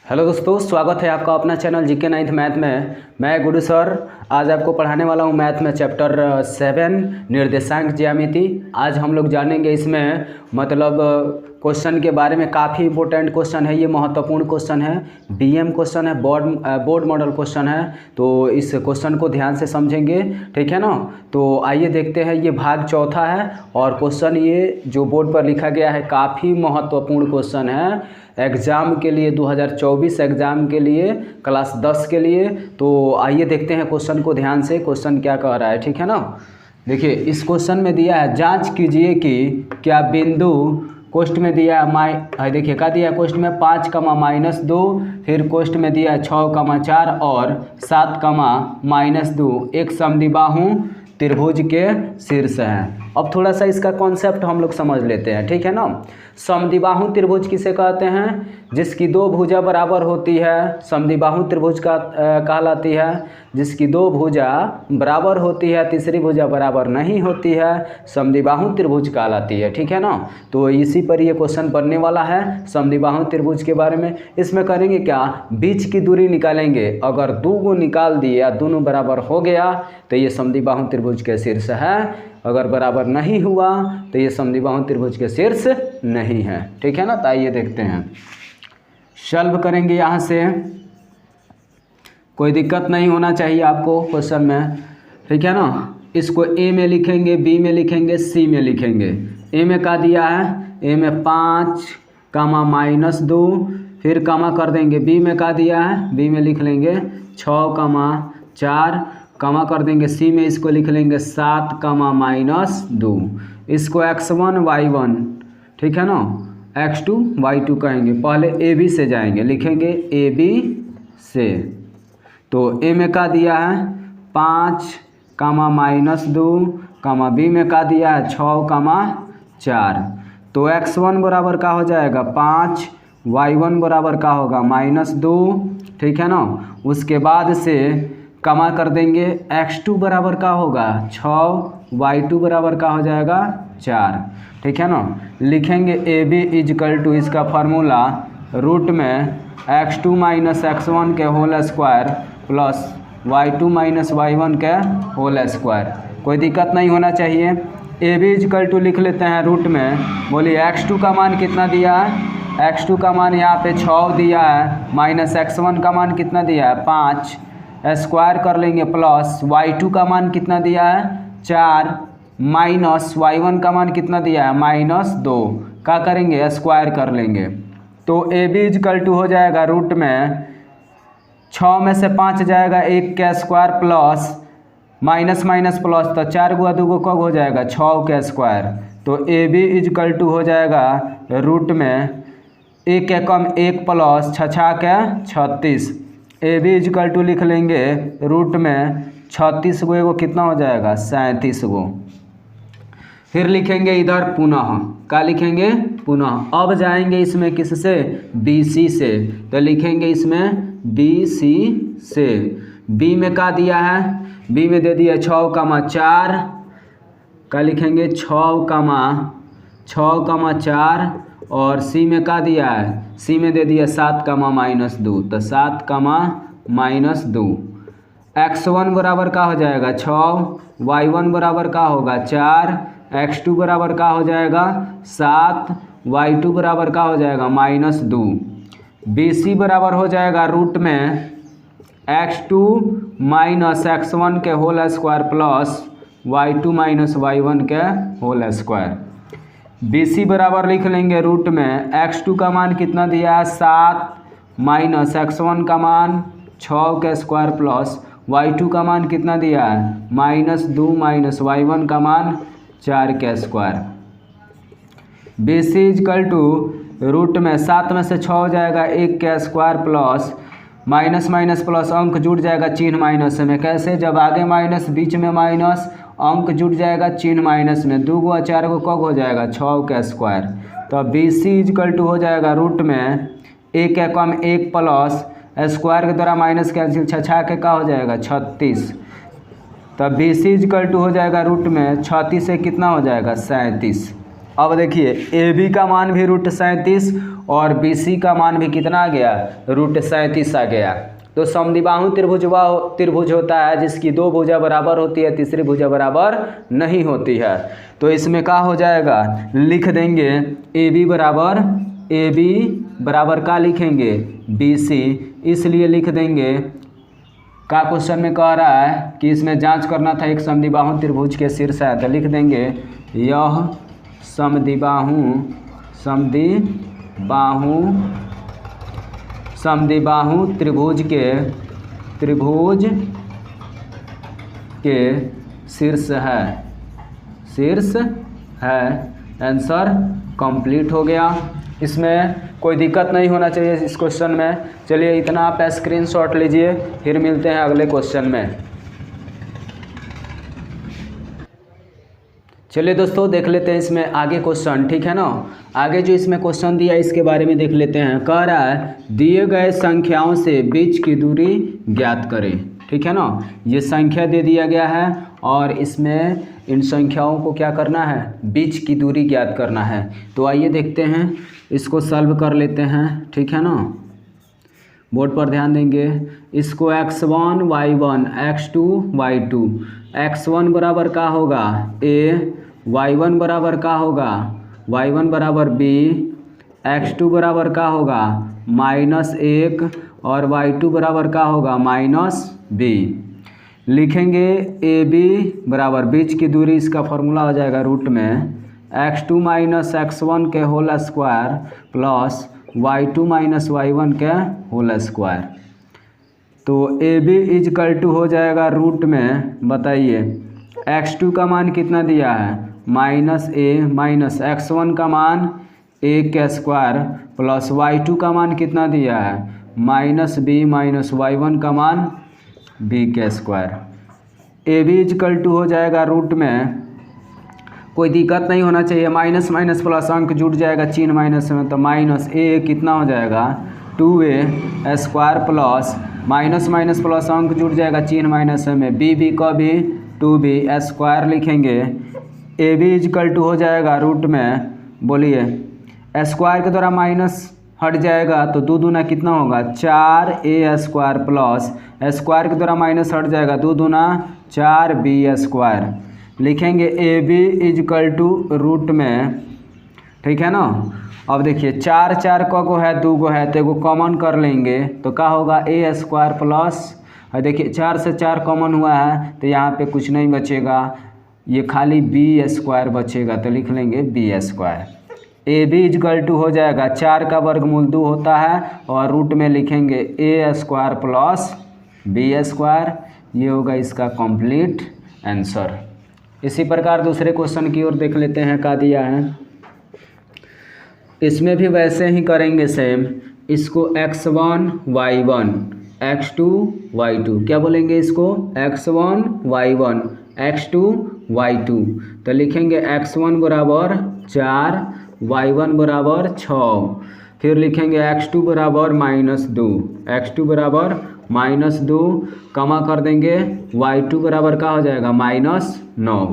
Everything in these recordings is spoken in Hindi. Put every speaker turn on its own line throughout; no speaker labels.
हेलो दोस्तों, स्वागत है आपका अपना चैनल जीके नाइन्थ मैथ में। मैं गुरु सर आज आपको पढ़ाने वाला हूं मैथ में चैप्टर 7 निर्देशांक ज्यामिति। आज हम लोग जानेंगे इसमें मतलब क्वेश्चन के बारे में। काफ़ी इंपॉर्टेंट क्वेश्चन है, ये महत्वपूर्ण क्वेश्चन है, बीएम क्वेश्चन है, बोर्ड मॉडल क्वेश्चन है। तो इस क्वेश्चन को ध्यान से समझेंगे, ठीक है ना। तो आइए देखते हैं, ये भाग चौथा है और क्वेश्चन ये जो बोर्ड पर लिखा गया है काफ़ी महत्वपूर्ण क्वेश्चन है एग्ज़ाम के लिए, 2024 एग्ज़ाम के लिए, क्लास 10 के लिए। तो आइए देखते हैं क्वेश्चन को ध्यान से, क्वेश्चन क्या कह रहा है, ठीक है ना। देखिए इस क्वेश्चन में दिया है, जांच कीजिए कि क्या बिंदु कोष्ठ में दिया है देखिए क्या दिया है कोष्ठ में 5, -2, फिर कोष्ठ में दिया है 6, 4 और 7, -2 एक समद्विबाहु त्रिभुज के शीर्ष हैं। अब थोड़ा सा इसका कॉन्सेप्ट हम लोग समझ लेते हैं, ठीक है ना। समद्विबाहु त्रिभुज किसे कहते हैं? जिसकी दो भुजा बराबर होती है, समद्विबाहु त्रिभुज का कहलाती है। जिसकी दो भुजा बराबर होती है, तीसरी भुजा बराबर नहीं होती है, समद्विबाहु त्रिभुज कहलाती है, ठीक है ना। तो इसी पर ये क्वेश्चन बनने वाला है समद्विबाहु त्रिभुज के बारे में। इसमें करेंगे क्या, बीच की दूरी निकालेंगे। अगर दो को निकाल दिए या दोनों बराबर हो गया तो ये समद्विबाहु त्रिभुज के शीर्ष है। अगर बराबर नहीं हुआ तो ये समद्विबाहु त्रिभुज के शीर्ष नहीं है, ठीक है ना। तो आइए देखते हैं, सॉल्व करेंगे यहाँ से। कोई दिक्कत नहीं होना चाहिए आपको क्वेश्चन में, ठीक है ना। इसको ए में लिखेंगे, बी में लिखेंगे, सी में लिखेंगे। ए में क्या दिया है, ए में 5, -2, फिर कामा कर देंगे। बी में क्या दिया है, बी में लिख लेंगे 6, 4, कामा कर देंगे। सी में इसको लिख लेंगे 7, -2। इसको x1 y1, ठीक है ना, x2 y2 कहेंगे। पहले ए बी से जाएंगे, लिखेंगे ए बी से। तो ए में क्या दिया है 5, -2, बी में क्या दिया है 6, 4। तो x1 बराबर का हो जाएगा 5, y1 बराबर का होगा -2, ठीक है ना। उसके बाद से कमा कर देंगे, x2 बराबर का होगा 6, y2 बराबर का हो जाएगा 4, ठीक है ना। लिखेंगे ए बी इजकल टू, इसका फार्मूला रूट में x2 - x1 के whole square plus y2 - y1 के होल स्क्वायर। कोई दिक्कत नहीं होना चाहिए। ए बी इजकल टू लिख लेते हैं रूट में। बोलिए x2 का मान कितना दिया है, x2 का मान यहाँ पे 6 दिया है, माइनस x1 का मान कितना दिया है 5, स्क्वायर कर लेंगे, प्लस y2 का मान कितना दिया है 4, माइनस y1 का मान कितना दिया है -2। क्या करेंगे, स्क्वायर कर लेंगे। तो ए बी इजकल टू हो जाएगा रूट में 6 में से 5 जाएगा 1 का स्क्वायर प्लस माइनस प्लस, तो 4 गुआ 2 कब हो जाएगा 6 का स्क्वायर। तो ए बी इजकल टू हो जाएगा रूट में 1 के कम 1 प्लस 6 के 36। ए बी इजकल टू लिख लेंगे रूट में 36 गो, एगो कितना हो जाएगा 37 गो। फिर लिखेंगे इधर पुनः, क्या लिखेंगे पुनः। अब जाएंगे इसमें किससे, बी सी से। तो लिखेंगे इसमें बी सी से। बी में क्या दिया है, बी में दे दिया 6, 4, क्या लिखेंगे 6, 4। और सी में क्या दिया है, सी में दे दिया 7, -2, तो 7, -2। x1 बराबर का हो जाएगा 6, y1 बराबर का होगा 4, x2 बराबर का हो जाएगा 7, y2 बराबर का हो जाएगा -2। BC बराबर हो जाएगा रूट में x2 - x1 के whole square plus y2 - y1 के होल स्क्वायर। BC बराबर लिख लेंगे रूट में x2 का मान कितना दिया है 7, माइनस x1 का मान 6 के स्क्वायर प्लस y2 का मान कितना दिया है -2 माइनस y1 का मान 4 के square. BC equal to root में 7 में से 6 हो जाएगा 1 के स्क्वायर प्लस माइनस प्लस, अंक जुड़ जाएगा चिन्ह माइनस में। कैसे, जब आगे माइनस बीच में माइनस, अंक जुड़ जाएगा चिन्ह माइनस में। 2 गुआ 4 को कब हो जाएगा 6 का स्क्वायर। तो बी सी इजकल टू हो जाएगा रूट में 1 के कम 1 प्लस स्क्वायर के द्वारा माइनस कैंसिल, 6 के का हो जाएगा 36। तब बी सी इजकल टू हो जाएगा रूट में 36 से कितना हो जाएगा 37। अब देखिए ए बी का मान भी रूट 37 और BC का मान भी कितना आ गया, √37 आ गया। तो समद्विबाहु त्रिभुज होता है जिसकी दो भुजा बराबर होती है, तीसरी भुजा बराबर नहीं होती है। तो इसमें क्या हो जाएगा, लिख देंगे AB बराबर क्या लिखेंगे, BC। इसलिए लिख देंगे का क्वेश्चन में कह रहा है कि इसमें जांच करना था एक समद्विबाहु त्रिभुज के शीर्ष है, तो लिख देंगे यह समद्विबाहु त्रिभुज के शीर्ष है। आंसर कंप्लीट हो गया। इसमें कोई दिक्कत नहीं होना चाहिए इस क्वेश्चन में। चलिए इतना आप स्क्रीनशॉट लीजिए, फिर मिलते हैं अगले क्वेश्चन में। चलिए दोस्तों देख लेते हैं इसमें आगे क्वेश्चन, ठीक है ना। आगे जो इसमें क्वेश्चन दिया है इसके बारे में देख लेते हैं। कह रहा है दिए गए संख्याओं से बीच की दूरी ज्ञात करें, ठीक है ना। ये संख्या दे दिया गया है और इसमें इन संख्याओं को क्या करना है, बीच की दूरी ज्ञात करना है। तो आइए देखते हैं, इसको सॉल्व कर लेते हैं, ठीक है ना। बोर्ड पर ध्यान देंगे। इसको x1 y1 x2 y2, x1 बराबर का होगा a, y1 बराबर का होगा y1 बराबर b, x2 बराबर का होगा -1 और y2 बराबर का होगा -b। लिखेंगे AB बराबर बीच की दूरी, इसका फॉर्मूला हो जाएगा रूट में x2 - x1 के whole square plus y2 - y1 के होल स्क्वायर। तो AB इजकल टू हो जाएगा रूट में, बताइए x2 का मान कितना दिया है -a माइनस x1 का मान a के स्क्वायर प्लस y2 का मान कितना दिया है -b माइनस y1 का मान b के स्क्वायर। AB इजकल टू हो जाएगा रूट में, कोई दिक्कत नहीं होना चाहिए, माइनस माइनस प्लस अंक जुड़ जाएगा चिन्ह माइनस में, तो -a कितना हो जाएगा 2a square plus minus minus plus अंक जुड़ जाएगा चिन्ह माइनस में, b का भी 2b स्क्वायर लिखेंगे। AB इजकल टू हो जाएगा रूट में, बोलिए स्क्वायर के द्वारा माइनस हट जाएगा तो 2 दूना कितना होगा 4a स्क्वायर प्लस स्क्वायर के द्वारा माइनस हट जाएगा 2 दूना 4b स्क्वायर। लिखेंगे AB इजकल टू रूट में, ठीक है ना। अब देखिए 4 को है 2 को है तो एगो कॉमन कर लेंगे तो क्या होगा a स्क्वायर प्लस, देखिए 4 से 4 कॉमन हुआ है तो यहाँ पे कुछ नहीं बचेगा, ये खाली b स्क्वायर बचेगा तो लिख लेंगे b square. AB equal to हो जाएगा 4 का वर्गमूल 2 होता है और रूट में लिखेंगे a square plus b square. ये होगा इसका कंप्लीट आंसर। इसी प्रकार दूसरे क्वेश्चन की ओर देख लेते हैं, क्या दिया है। इसमें भी वैसे ही करेंगे सेम, इसको x1 y1 x2 y2 क्या बोलेंगे इसको x1 y1 x2 y2। तो लिखेंगे x1 बराबर 4 y1 बराबर 6, फिर लिखेंगे x2 बराबर -2 x2 बराबर -2 कमा कर देंगे y2 बराबर का हो जाएगा -9।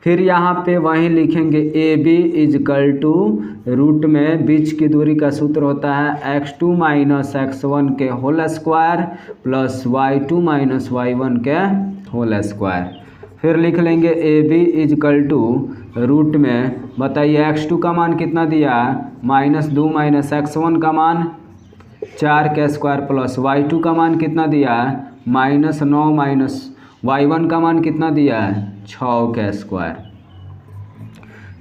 फिर यहाँ पे वहीं लिखेंगे AB इजकल टू रूट में बीच की दूरी का सूत्र होता है x2 - x1 के whole square plus y2 - y1 के होल स्क्वायर। फिर लिख लेंगे AB इजकल टू रूट में, बताइए x2 का मान कितना दिया है -2 माइनस x1 का मान 4 के स्क्वायर प्लस y2 का मान कितना दिया है -9 माइनस y1 का मान कितना दिया है 6 के स्क्वायर।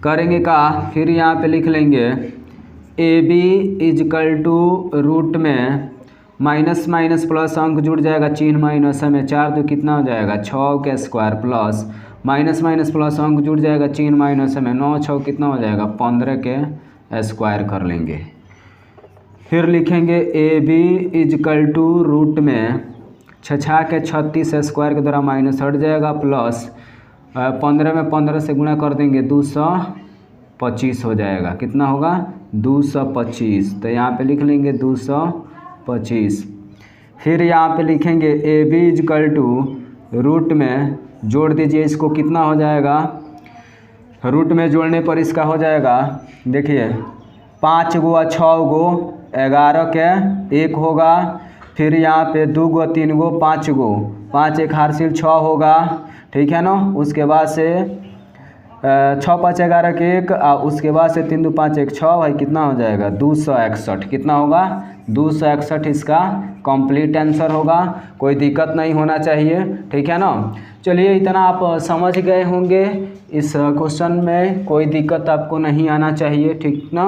करेंगे का, फिर यहाँ पे लिख लेंगे AB इजकल टू रूट में माइनस माइनस प्लस अंक जुड़ जाएगा चिन्ह माइनस में, 4 तो कितना हो जाएगा 6 के square plus minus minus plus अंक जुड़ जाएगा चिन्ह माइनस में, 9 6 कितना हो जाएगा 15 के स्क्वायर कर लेंगे। फिर लिखेंगे AB इजकल टू रूट में 6 के 36 स्क्वायर के द्वारा माइनस हट जाएगा प्लस 15 में 15 से गुणा कर देंगे 225 हो जाएगा, कितना होगा 225। तो यहाँ पे लिख लेंगे 225। फिर यहाँ पे लिखेंगे AB इजकल टू रूट में जोड़ दीजिए, इसको कितना हो जाएगा, रूट में जोड़ने पर इसका हो जाएगा, देखिए 5 गुआ 6 गो 11 के 1 होगा। फिर यहाँ पे 2 गो 3 गो 5 गो 5 1 हारसिल 6 होगा, ठीक है ना। उसके बाद से 6 5 11 के 1 उसके बाद से 3 2 5 1 6 भाई कितना हो जाएगा 261। कितना होगा 261 इसका कंप्लीट आंसर होगा। कोई दिक्कत नहीं होना चाहिए, ठीक है ना। चलिए इतना आप समझ गए होंगे। इस क्वेश्चन में कोई दिक्कत आपको नहीं आना चाहिए, ठीक ना।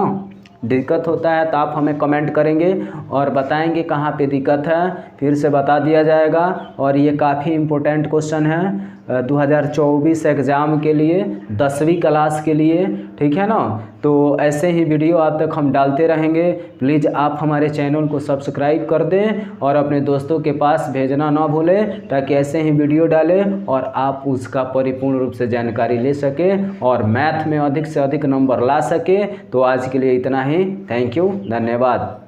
दिक्कत होता है तो आप हमें कमेंट करेंगे और बताएंगे कहाँ पे दिक्कत है, फिर से बता दिया जाएगा। और ये काफ़ी इम्पोर्टेंट क्वेश्चन है 2024 एग्ज़ाम के लिए, 10वीं क्लास के लिए, ठीक है ना। तो ऐसे ही वीडियो आप तक हम डालते रहेंगे। प्लीज़ आप हमारे चैनल को सब्सक्राइब कर दें और अपने दोस्तों के पास भेजना ना भूलें, ताकि ऐसे ही वीडियो डालें और आप उसका परिपूर्ण रूप से जानकारी ले सकें और मैथ में अधिक से अधिक नंबर ला सकें। तो आज के लिए इतना ही। थैंक यू, धन्यवाद।